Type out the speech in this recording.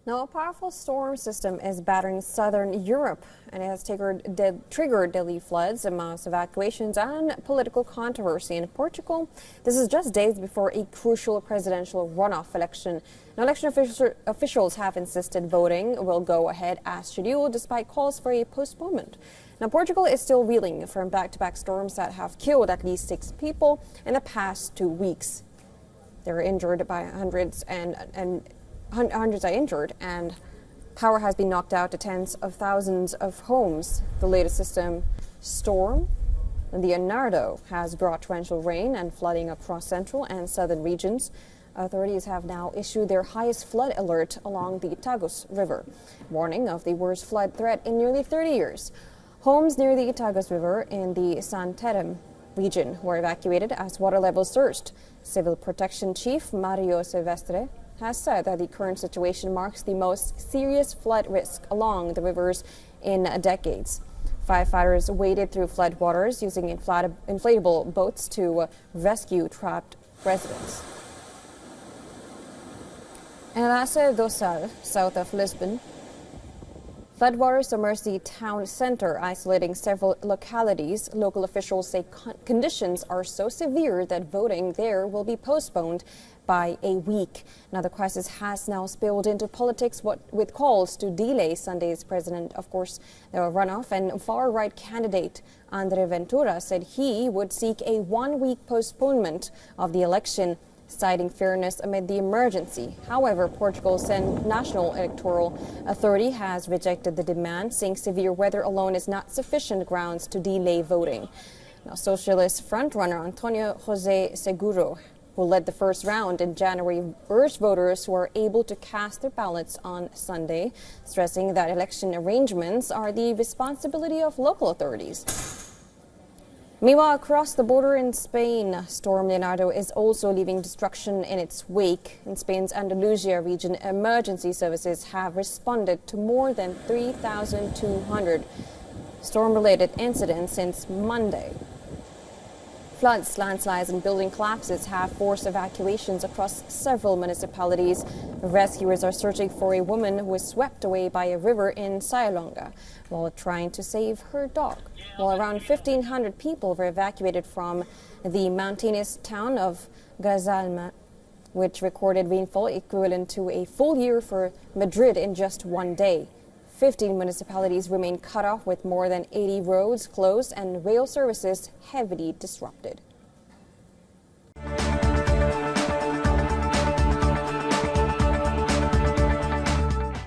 Now, a powerful storm system is battering southern Europe, and it has triggered deadly floods, mass evacuations, and political controversy in Portugal. This is just days before a crucial presidential runoff election. Now, election officials have insisted voting will go ahead as scheduled, despite calls for a postponement. Now, Portugal is still reeling from back-to-back storms that have killed at least 6 people in the past 2 weeks. They were injured by hundreds are injured, and power has been knocked out to tens of thousands of homes. The latest system storm, Leonardo, has brought torrential rain and flooding across central and southern regions. Authorities have now issued their highest flood alert along the Tagus River, warning of the worst flood threat in nearly 30 years. Homes near the Tagus River in the Santarém region were evacuated as water levels surged. Civil Protection Chief Mario Silvestre has said that the current situation marks the most serious flood risk along the rivers in decades. Firefighters waded through floodwaters using inflatable boats to rescue trapped residents. In Lace do Sal, south of Lisbon, floodwaters submerged the town center, isolating several localities. Local officials say conditions are so severe that voting there will be postponed by a week. Now, the crisis has now spilled into politics with calls to delay Sunday's president. Of course, the runoff and far-right candidate André Ventura said he would seek a 1-week postponement of the election, citing fairness amid the emergency. However, Portugal's National Electoral Authority has rejected the demand, saying severe weather alone is not sufficient grounds to delay voting. Now, Socialist frontrunner Antonio José Seguro, who led the first round in January, urged voters who are able to cast their ballots on Sunday, stressing that election arrangements are the responsibility of local authorities. Meanwhile, across the border in Spain, Storm Leonardo is also leaving destruction in its wake. In Spain's Andalusia region, emergency services have responded to more than 3,200 storm-related incidents since Monday. Floods, landslides, and building collapses have forced evacuations across several municipalities. Rescuers are searching for a woman who was swept away by a river in Sayalonga while trying to save her dog. While around 1,500 people were evacuated from the mountainous town of Gazalma, which recorded rainfall equivalent to a full year for Madrid in just one day. 15 municipalities remain cut off, with more than 80 roads closed and rail services heavily disrupted.